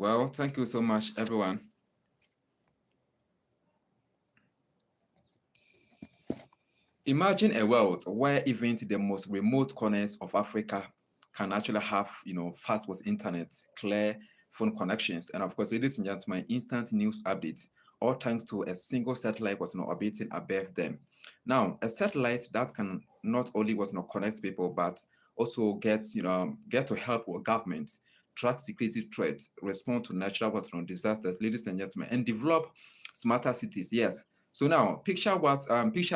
Well, thank you so much, everyone. Imagine a world where even the most remote corners of Africa can actually have, fast was internet, clear phone connections, and of course, ladies and gentlemen, instant news updates, all thanks to a single satellite was orbiting above them. Now, a satellite that can not only was connect people, but also get to help with governments track security threats, respond to natural disasters, ladies and gentlemen, and develop smarter cities. Yes, so now, picture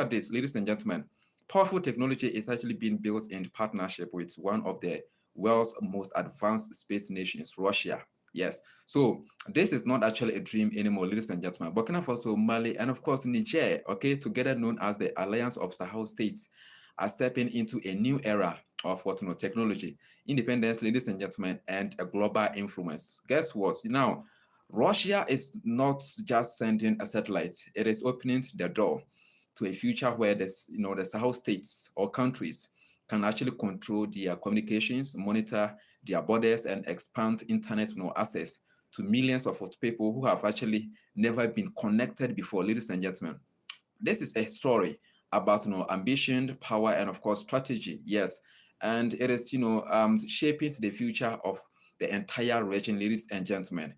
this, ladies and gentlemen. Powerful technology is actually being built in partnership with one of the world's most advanced space nations, Russia. Yes. So this is not actually a dream anymore, ladies and gentlemen. Burkina Faso, Mali, and of course Niger, okay, together known as the Alliance of Sahel States, are stepping into a new era of technology, independence, ladies and gentlemen, and a global influence. Guess what? Now, Russia is not just sending a satellite, it is opening the door to a future where the Sahel states or countries can actually control their communications, monitor their borders, and expand internet access to millions of people who have actually never been connected before, ladies and gentlemen. This is a story about ambition, power, and of course strategy. Yes, and it is shaping the future of the entire region, ladies and gentlemen.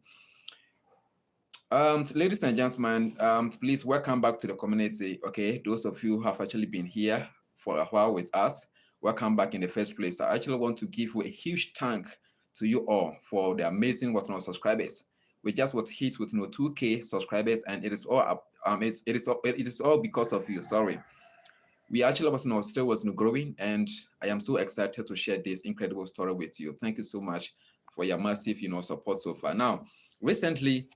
Ladies and gentlemen, please welcome back to the community. Okay, those of you who have actually been here for a while with us, welcome back in the first place. I actually want to give you a huge thank to you all for the amazing subscribers. We just hit with 2K subscribers, and it is all it is all because of you. Sorry, we actually still growing, and I am so excited to share this incredible story with you. Thank you so much for your massive support so far. Now, recently,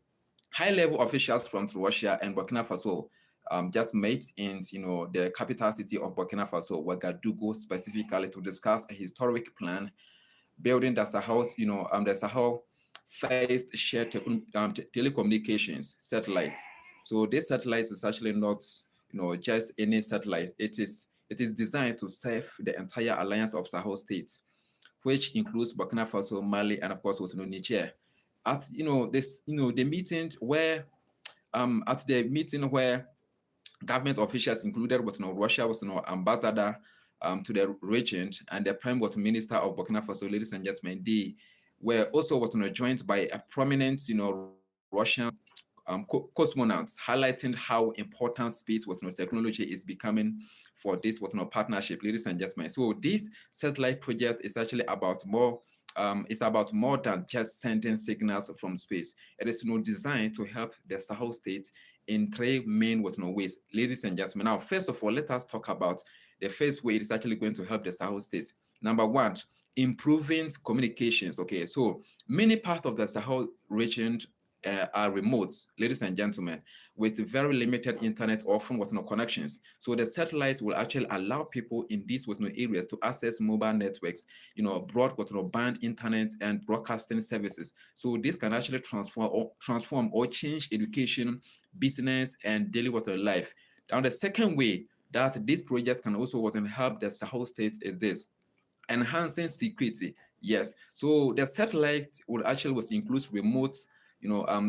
high-level officials from Russia and Burkina Faso just met in the capital city of Burkina Faso, Ouagadougou, specifically to discuss a historic plan building the Sahel first shared telecommunications satellite. So this satellite is actually not just any satellite. It is designed to serve the entire alliance of Sahel states, which includes Burkina Faso, Mali, and of course also Niger. At this the meeting where at the meeting where government officials included Russia was ambassador to the region, and the prime was minister of Burkina Faso, ladies and gentlemen. They were also joined by a prominent Russian cosmonauts, highlighting how important space technology is becoming for this partnership, ladies and gentlemen. So this satellite project is actually about more. It's about more than just sending signals from space. It is designed to help the Sahel states in three main ways, ladies and gentlemen. Now, first of all, let us talk about the first way it is actually going to help the Sahel states. Number one, improving communications. Okay, so many parts of the Sahel region are remote, ladies and gentlemen, with very limited internet or phone connections. So the satellites will actually allow people in these areas to access mobile networks, broad band internet and broadcasting services. So this can actually transform or change education, business, and daily life. Now the second way that this project can also help the Sahel states is this: enhancing security. Yes, so the satellite will actually include remote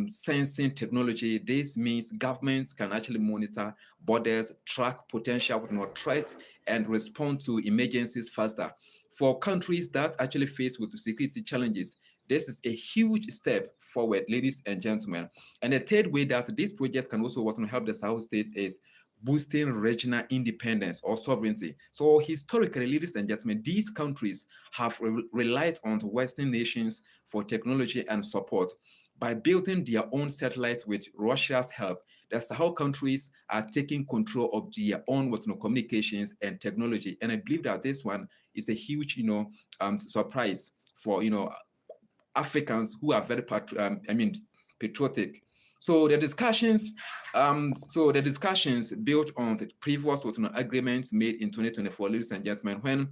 sensing technology. This means governments can actually monitor borders, track potential threats, and respond to emergencies faster. For countries that actually face with security challenges, this is a huge step forward, ladies and gentlemen. And the third way that this project can also help the Sahel states is boosting regional independence or sovereignty. So historically, ladies and gentlemen, these countries have relied on Western nations for technology and support. By building their own satellites with Russia's help, the Sahel countries are taking control of their own communications and technology. And I believe that this one is a huge, surprise for Africans who are very patriotic. So the discussions built on the previous agreements made in 2024, ladies and gentlemen, when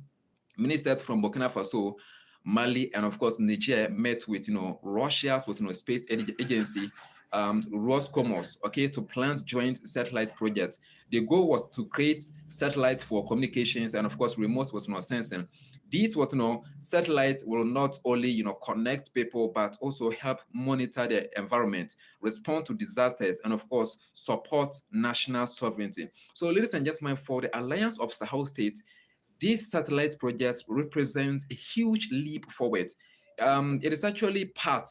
ministers from Burkina Faso, Mali, and of course Niger met with Russia's space agency Roscosmos, okay, to plant joint satellite projects. The goal was to create satellites for communications and, of course, remote was not sensing. This was, satellite will not only, connect people, but also help monitor the environment, respond to disasters, and, of course, support national sovereignty. So, ladies and gentlemen, for the Alliance of Sahel States, these satellite projects represent a huge leap forward. It is actually part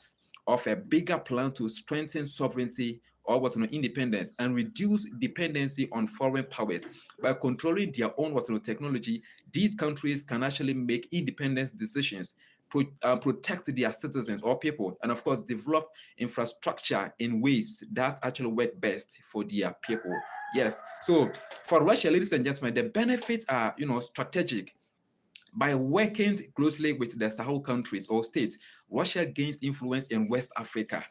of a bigger plan to strengthen sovereignty or independence and reduce dependency on foreign powers. By controlling their own technology, these countries can actually make independent decisions, protect their citizens or people, and of course develop infrastructure in ways that actually work best for their people. Yes. So for Russia, ladies and gentlemen, the benefits are, strategic. By working closely with the Sahel countries or states, Russia gains influence in West Africa,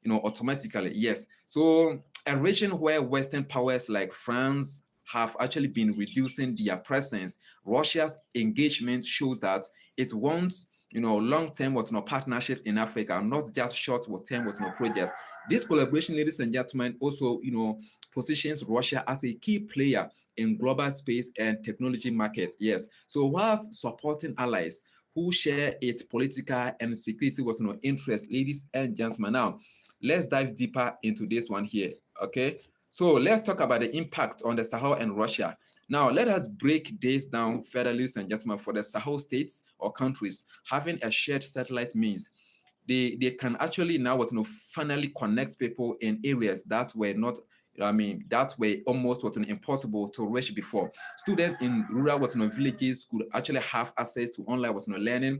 automatically. Yes. So a region where Western powers like France have actually been reducing their presence, Russia's engagement shows that it wants, long-term partnerships in Africa, not just short-term projects. This collaboration, ladies and gentlemen, also, positions Russia as a key player in global space and technology market. Yes. So whilst supporting allies who share its political and security interest, ladies and gentlemen. Now, let's dive deeper into this one here. Okay. So let's talk about the impact on the Sahel and Russia. Now, let us break this down further, ladies and gentlemen. For the Sahel states or countries, having a shared satellite means they can actually now finally connect people in areas that were not, that were almost impossible to reach before. Students in rural villages could actually have access to online learning.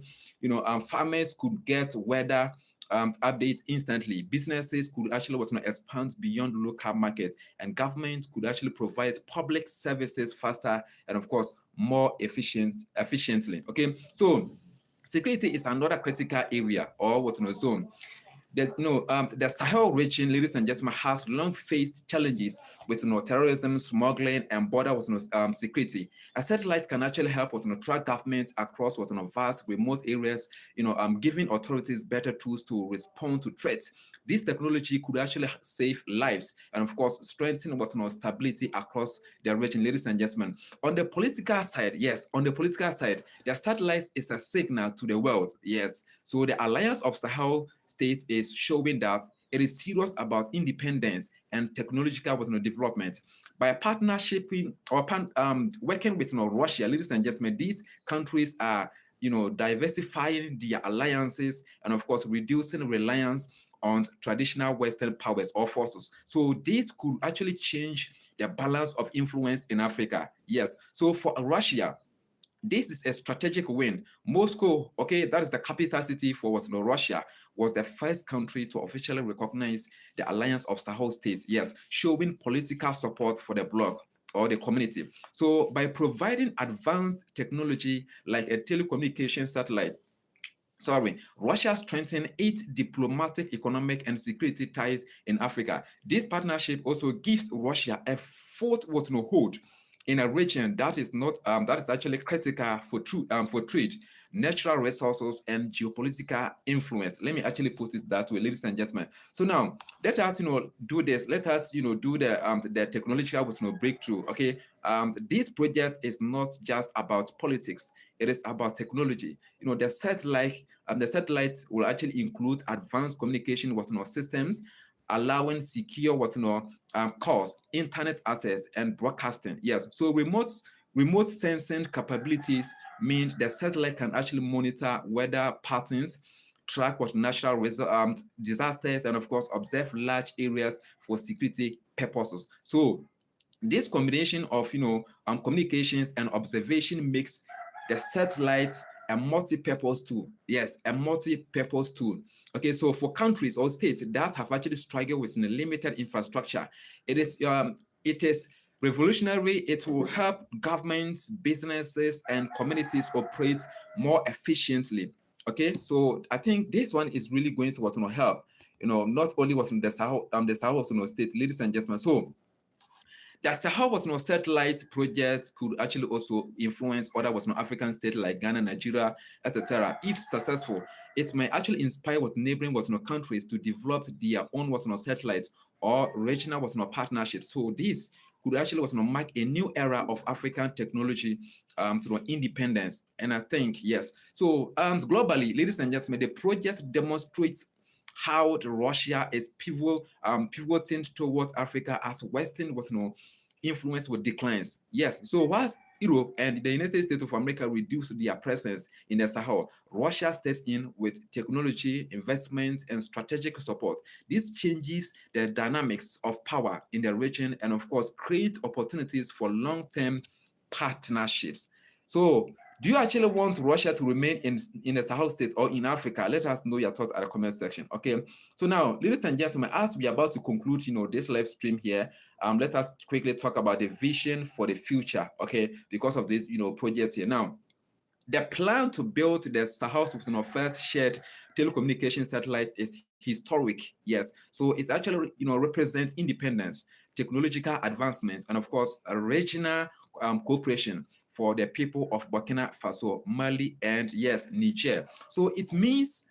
Farmers could get weather updates instantly. Businesses could actually expand beyond local markets, and government could actually provide public services faster and, of course, more efficiently. Okay, so security is another critical area or zone. There's the Sahel region, ladies and gentlemen, has long faced challenges with terrorism, smuggling, and border security. A satellite can actually help track government across vast remote areas, giving authorities better tools to respond to threats. This technology could actually save lives and, of course, strengthen stability across the region, ladies and gentlemen. On the political side, yes, on the political side, the satellite is a signal to the world. Yes. So the Alliance of Sahel States is showing that it is serious about independence and technological development. By partnership or working with Russia, ladies and gentlemen, these countries are diversifying their alliances and, of course, reducing reliance on traditional Western powers or forces. So this could actually change the balance of influence in Africa. Yes. So for Russia, this is a strategic win. Moscow, okay, that is the capital city for Russia, was the first country to officially recognize the Alliance of Sahel States, yes, showing political support for the bloc or the community. So by providing advanced technology like a telecommunication satellite, Russia strengthened its diplomatic, economic, and security ties in Africa. This partnership also gives Russia a foothold in a region that is not that is actually critical for trade, natural resources, and geopolitical influence. Let me actually put it that way, ladies and gentlemen. So now let us do this. Let us do the technological breakthrough. Okay, this project is not just about politics. It is about technology. The satellites will actually include advanced communication systems, allowing secure calls, internet access, and broadcasting. Yes, so remote sensing capabilities mean the satellite can actually monitor weather patterns, track natural disasters, and, of course, observe large areas for security purposes. So this combination of communications and observation makes the satellite a multi-purpose tool. Yes, a multi-purpose tool. Okay, so for countries or states that have actually struggled with limited infrastructure, it is revolutionary. It will help governments, businesses, and communities operate more efficiently. Okay, so I think this one is really going to help. Not only was in the Sahel state, ladies and gentlemen. So The Sahel was no satellite project could actually also influence other was no African states like Ghana, Nigeria, etc. If successful, it might actually inspire what neighboring was no countries to develop their own was no satellites or regional was no partnerships. So this could actually was no mark a new era of African technology to no independence. And I think yes. So globally, ladies and gentlemen, the project demonstrates how Russia is pivoting towards Africa as Western was no influence with declines. Yes, so whilst Europe and the United States of America reduce their presence in the Sahel, Russia steps in with technology, investment, and strategic support. This changes the dynamics of power in the region and, of course, creates opportunities for long-term partnerships. So, do you actually want Russia to remain in the Sahel state or in Africa? Let us know your thoughts at the comment section. Okay. So now, ladies and gentlemen, as we are about to conclude, this live stream here, let us quickly talk about the vision for the future. Okay, because of this, project here. Now, the plan to build the Sahel's first shared telecommunication satellite is historic. Yes, so it's actually represents independence, technological advancements, and of course, a regional cooperation for the people of Burkina Faso, Mali, and yes, Niger. So it means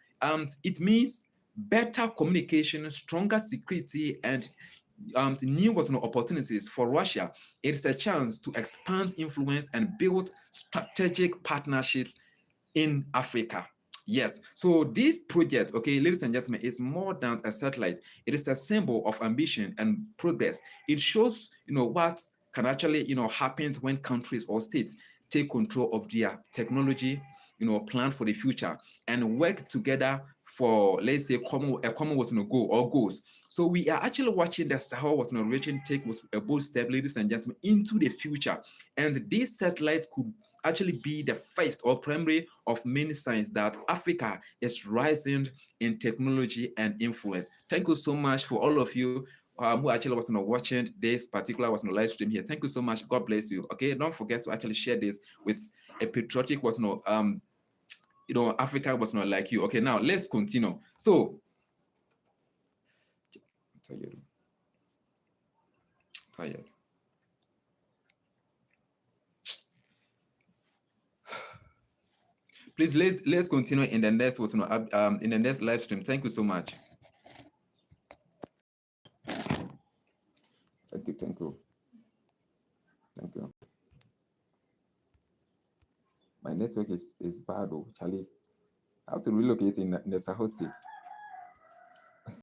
better communication, stronger security, and new opportunities for Russia. It is a chance to expand influence and build strategic partnerships in Africa. Yes, so this project, okay, ladies and gentlemen, is more than a satellite. It is a symbol of ambition and progress. It shows, what can actually, happen when countries or states take control of their technology, plan for the future and work together for, let's say, a common goal or goals. So we are actually watching the Sahel region take a bold step, ladies and gentlemen, into the future. And this satellite could actually be the first or primary of many signs that Africa is rising in technology and influence. Thank you so much for all of you who actually was watching this particular live stream here. Thank you so much. God bless you. Okay, don't forget to actually share this with a patriotic Africa was not like you. Okay, now let's continue. So, tired. Please let's continue in the next in the next live stream. Thank you so much. Thank you. My network is bad, oh, Charlie. I have to relocate in the Sahel states.